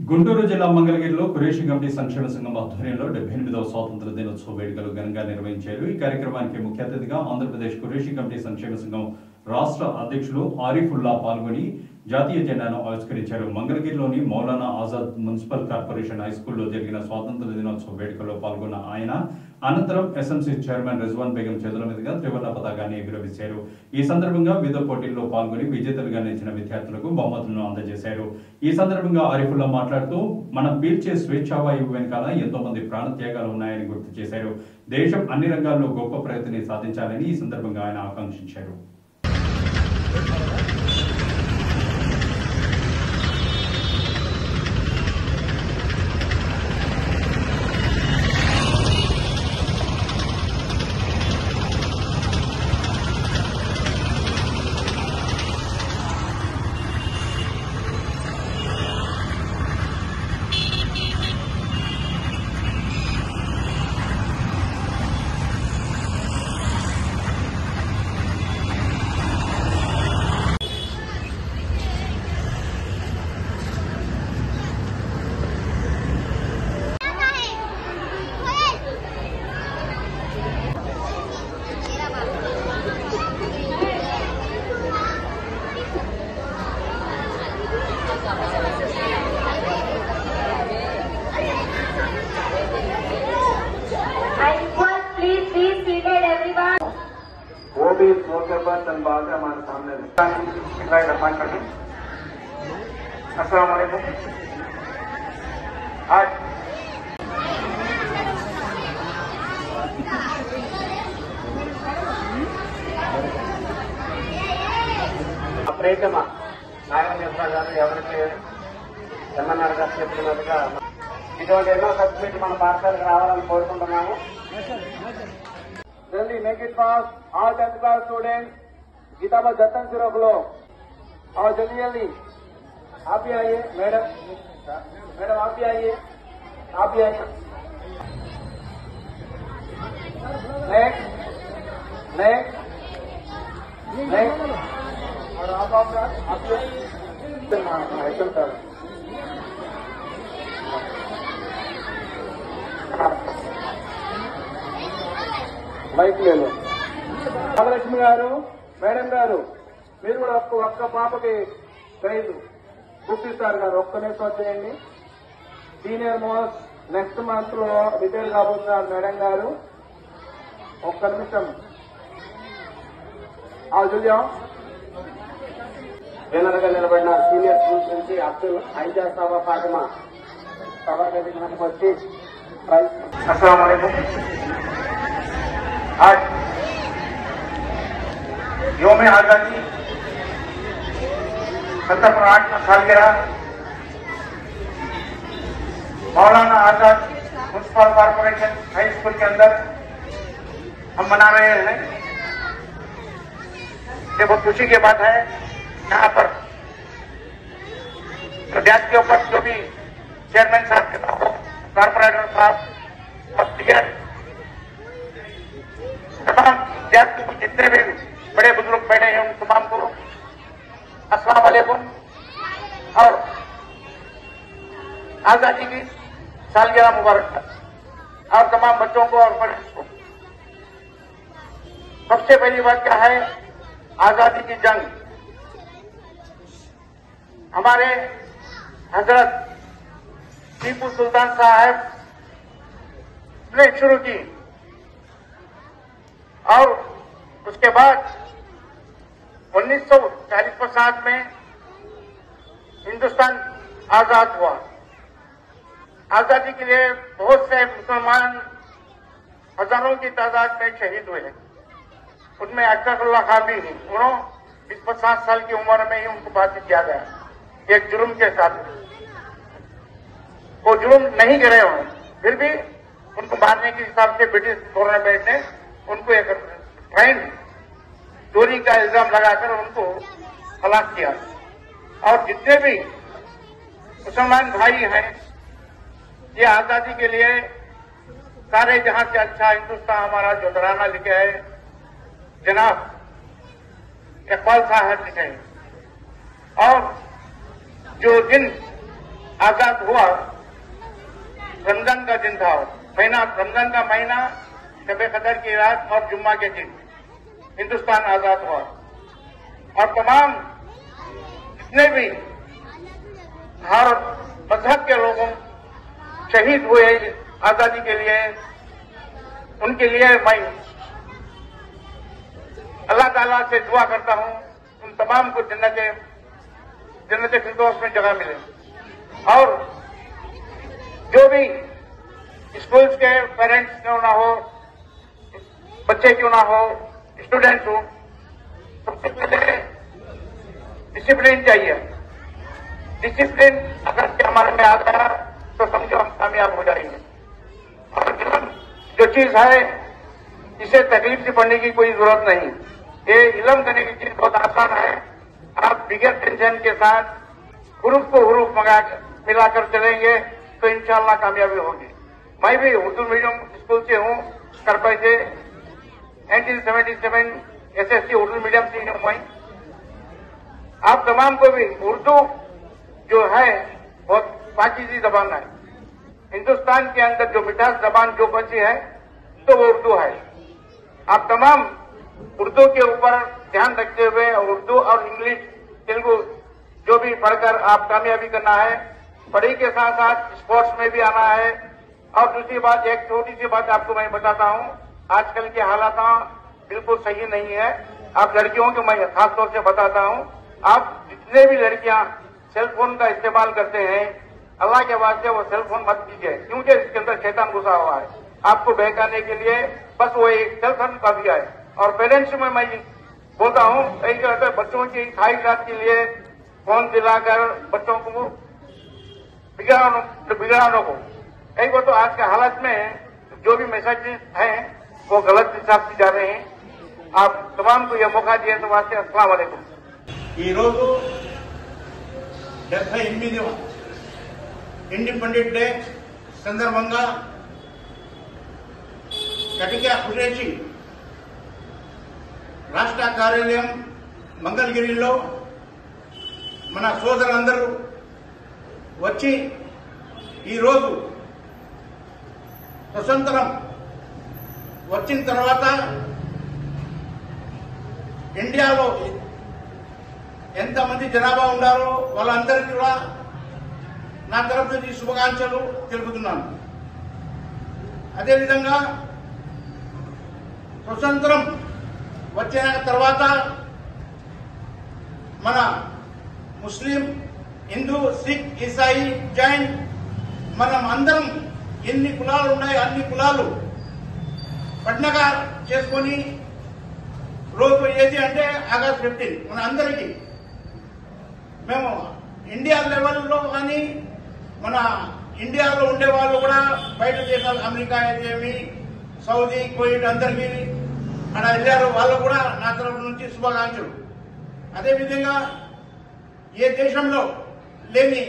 గుంటూరు జిల్లా మంగళగిరిలో కురేషి కమిటీ సంక్షేమ సంఘం ఆధ్వర్యంలో 78వ స్వాతంత్ర దినోత్సవ వేడుకలు ఘనంగా నిర్వహించారు। ఈ కార్యక్రమానికి ముఖ్య అతిథిగా ఆంధ్రప్రదేశ్ కురేషి కమిటీ సంక్షేమ సంఘం రాష్ట్ర అధ్యక్షులు ఆరిఫుల్లా పాల్గొని జాతీయ జెండాను ఆవిష్కరించారు। మంగళగిరిలోని Maulana Azad municipal corporation high స్కూల్లో జరిగిన స్వాతంత్ర దినోత్సవ వేడుకల్లో పాల్గొన్న ఆయన అనంతరం ఎస్ఎంసీ చైర్మన్ రిజ్వాన్ బేగం చేతుల మీదుగా త్రివర్ణ పతాకాన్ని ఎగురవేశారు। ఈ సందర్భంగా వివిధ పోటీల్లో పాల్గొని విజేతలుగా నిలిచిన విద్యార్థులకు బహుమతులను అందజేశారు। ఈ సందర్భంగా ఆరిఫుల్లా మాట్లాడుతూ మనం పీల్చే స్వేచ్ఛావాయువు వెనకాల ఎంతో మంది ప్రాణత్యాగాలు ఉన్నాయని గుర్తు చేశారు। దేశం అన్ని రంగాల్లో గొప్ప ప్రగతిని సాధించాలని ఈ సందర్భంగా ఆయన ఆకాంక్షించారు। वो भी इस मौके पर धनबाद हमारे सामने अस्सलाम वालेकुम। आज ప్రేతమా నాగేశ్వర గారు ఎవరికి ఎమ్మెల్యేర్ గారు చెప్పినట్టుగా ఇటువంటి ఎన్నో సబ్జెక్టు మన పాఠశాలకు రావాలని కోరుకుంటున్నాము। जल्दी make it fast. All 10th class students Gita पर जतन से रोक लो और जल्दी जल्दी आप भी आइए। मैडम मैडम आप भी आइए, आप भी आइए। नेक्स्ट नेक्स्ट नेक्स्ट और आप మైక్ లేదు। నాగలక్ష్మి గారు, మేడం గారు మీరు కూడా ఒక్క పాపకి ప్రైజ్ బుక్ ఇస్తారు గారు, ఒక్క నిమిషం వచ్చేయండి। సీనియర్ మోస్ట్ నెక్స్ట్ మంత్ లో రిటైర్ కాబోతున్నారు మేడం గారు, ఒక్క నిమిషం ఆజుల్యం। వేనరగా నిలబడిన సీనియర్ స్కూల్స్ నుంచి అబ్దుల్ ఐజా సభా ఫాతిమా సభా వేదికకు వచ్చి ప్రైజ్। అస్సలాము అలైకుం। आज योम आजादी 1708 में सालगिरह Maulana Azad municipal corporation high school के अंदर हम मना रहे हैं। ये बहुत खुशी की बात है। यहाँ पर डैश के ऊपर जो भी चेयरमैन साहब, कॉर्पोरेटर साहब और तमाम जाति के जितने भी बड़े बुजुर्ग बैठे हैं उन तमाम को अस्सलाम वालेकुम और आजादी की सालगिरह मुबारक और तमाम बच्चों को और बड़े को। सबसे पहली बात क्या है, आजादी की जंग हमारे हजरत टीपू सुल्तान साहब ने शुरू की और उसके बाद 1940 में हिंदुस्तान आजाद हुआ। आजादी के लिए बहुत से मुसलमान हजारों की तादाद में शहीद हुए, उनमें अशरफुल्लाह खान भी नहीं। उन्होंने 20-50 साल की उम्र में ही उनको फांसी किया गया, एक जुर्म के साथ। वो जुर्म नहीं करे उन्होंने, फिर भी उनको मारने के हिसाब से ब्रिटिश गवर्नमेंट ने उनको एक फाइन चोरी का इल्जाम लगाकर उनको हलाक किया। और जितने भी मुसलमान भाई हैं, ये आजादी के लिए सारे जहां से अच्छा हिंदुस्तान हमारा जो तराना लिखे है जनाब इकबाल साहब लिखे हैं। और जो दिन आजाद हुआ, रमजान का दिन था। रमजान का महीना, शब-ए कदर की रात और जुम्मा के दिन हिंदुस्तान आजाद हुआ। और तमाम जितने भी हर मजहब के लोगों शहीद हुए आजादी के लिए, उनके लिए मैं अल्लाह ताला से दुआ करता हूं उन तमाम को जन्नत फिरदौस में जगह मिले। और जो भी स्कूल्स के पेरेंट्स क्यों ना हो, बच्चे क्यों ना हो, स्टूडेंट्स हो, सबसे पहले डिसिप्लिन चाहिए। डिसिप्लिन अगर हमारे में आ गया तो समझो हम कामयाब हो जाएंगे। और जो चीज है इसे तकलीफ से पढ़ने की कोई जरूरत नहीं। ये इल्म करने की चीज बहुत आसान है। आप बिगर टेंशन के साथ हुरूफ को हुरूफ मिलाकर चलेंगे तो इंशाअल्लाह कामयाबी होगी। मैं भी उर्दू मीडियम स्कूल से हूँ, करपा से 1977 SSC उर्दू मीडियम से हूँ मैं। आप तमाम को भी उर्दू जो है बहुत पाकीज़ी जबान है। हिंदुस्तान के अंदर जो मिठास जबान जो बची है तो वो उर्दू है। आप तमाम उर्दू के ऊपर ध्यान रखते हुए उर्दू और इंग्लिश तेलुगु जो भी पढ़कर आप कामयाबी करना है। पढ़ाई के साथ साथ स्पोर्ट्स में भी आना है। और दूसरी बात, एक छोटी सी बात आपको मैं बताता हूँ, आजकल के हालात बिल्कुल सही नहीं है। आप लड़कियों को मैं खास तौर से बताता हूँ, आप जितने भी लड़कियां सेल फोन का इस्तेमाल करते हैं, अल्लाह के वास्ते वो सेल फोन मत कीजिए, क्योंकि इसके अंदर शैतान घुसा हुआ है। आपको बहकाने के लिए बस वो एक सेल फोन का दिया है। और पेरेंट्स में मैं बोलता हूँ, कई कहते हैं बच्चों की ख्वाहिशात के लिए फोन दिलाकर बच्चों को बिगड़ाने को, कई को तो आज के हालत में जो भी मैसेजेस हैं वो गलत हिसाब से जा रहे हैं। आप तमाम को यह मौका दिए तो वास्ते अस्सलाम वालेकुम। ఈరోజు 78వ ఇండిపెండెంట్ డే సందర్భంగా కటిక ఖురేషి రాష్ట్ర కార్యాలయం మంగళగిరిలో మన సోదరులందరూ వచ్చి ఈరోజు స్వతంత్రం వచ్చిన తర్వాత ఇండియాలో ఎంతమంది జనాభా ఉన్నారో వాళ్ళందరికీ కూడా నా తరఫు నుంచి శుభాకాంక్షలు తెలుపుతున్నాను. అదేవిధంగా స్వతంత్రం వచ్చిన తర్వాత మన ముస్లిం, హిందూ, సిక్, ఈసాయి, జైన్ మనం అందరం ఎన్ని కులాలు ఉన్నాయి అన్ని కులాలు పండగ చేసుకొని రోజు ఏది అంటే ఆగస్ట్ 15 మన అందరికీ మేము ఇండియా లెవెల్లో కానీ మన ఇండియాలో ఉండే వాళ్ళు కూడా బయట దేశాలు అమెరికా ఏమి సౌదీ, కువైట్ అందరికీ అక్కడ వెళ్ళారు. వాళ్ళు కూడా నా తరఫు నుంచి శుభాకాంక్షలు. అదేవిధంగా ఏ దేశంలో లేని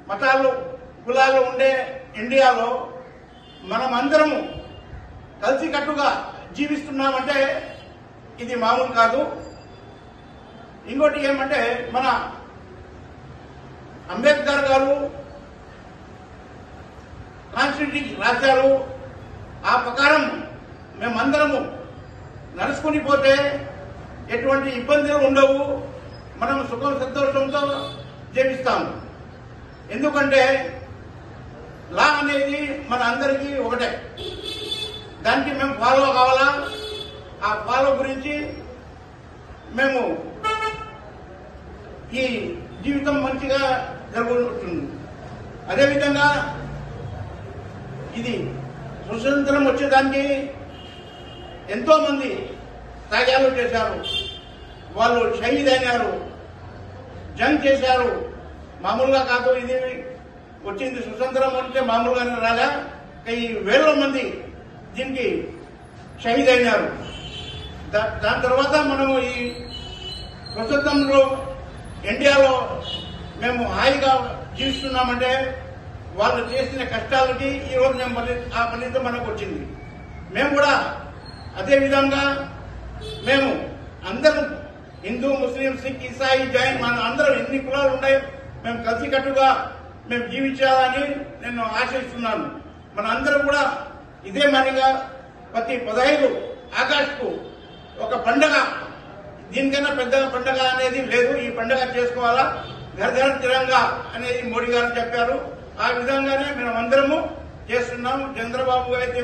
మతాలు కులాలు ఉండే ఇండియాలో మనం అందరము కలిసికట్టుగా జీవిస్తున్నామంటే ఇది మామూలు కాదు. ఇంకోటి ఏమంటే మన అంబేద్కర్ గారు కాన్స్టిట్యూషన్ రాశారు. ఆ ప్రకారం మేమందరము నడుచుకుని పోతే ఎటువంటి ఇబ్బందులు ఉండవు. మనం సుఖ సంతోషంతో జీవిస్తాము. ఎందుకంటే లా అనేది మన అందరికీ ఒకటే, దానికి మేము ఫాలో కావాలా. ఆ ఫాలో గురించి మేము ఈ జీవితం మంచిగా జరుగుతుంది. అదేవిధంగా ఇది స్వతంత్రం వచ్చేదానికి ఎంతో మంది త్యాగాలు చేశారు, వాళ్ళు షహీద్ అయినారు, జంగ్ చేశారు. మామూలుగా కాదు, ఇది వచ్చింది స్వతంత్రం అంటే మామూలుగానే రాలే. వేల మంది దీనికి షహీద్ అయినారు. దాని తర్వాత మనము ఈ స్వతంత్రంలో ఇండియాలో మేము హాయిగా జీవిస్తున్నామంటే వాళ్ళు చేసిన కష్టాలకి ఈరోజు మేము ఆ ఫలితం మనకు వచ్చింది. మేము కూడా అదే విధంగా మేము అందరం హిందూ, ముస్లిం, సిక్, ఈసాయి, జైన్ మన అందరం ఎన్ని కులాలు ఉన్నాయో మేము కలిసికట్టుగా మేము జీవించాలని నేను ఆశిస్తున్నాను. మన అందరం కూడా ఇదే మాదిరిగా ప్రతి 15 ఆగస్టుకు ఒక పండగ, దీనికన్నా పెద్ద పండగ అనేది లేదు, ఈ పండగ చేసుకోవాలా, ఘర్ ఘర్ తిరంగా అనేది మోడీ గారు చెప్పారు. ఆ విధంగానే మేము అందరము చేస్తున్నాము. చంద్రబాబు అయితే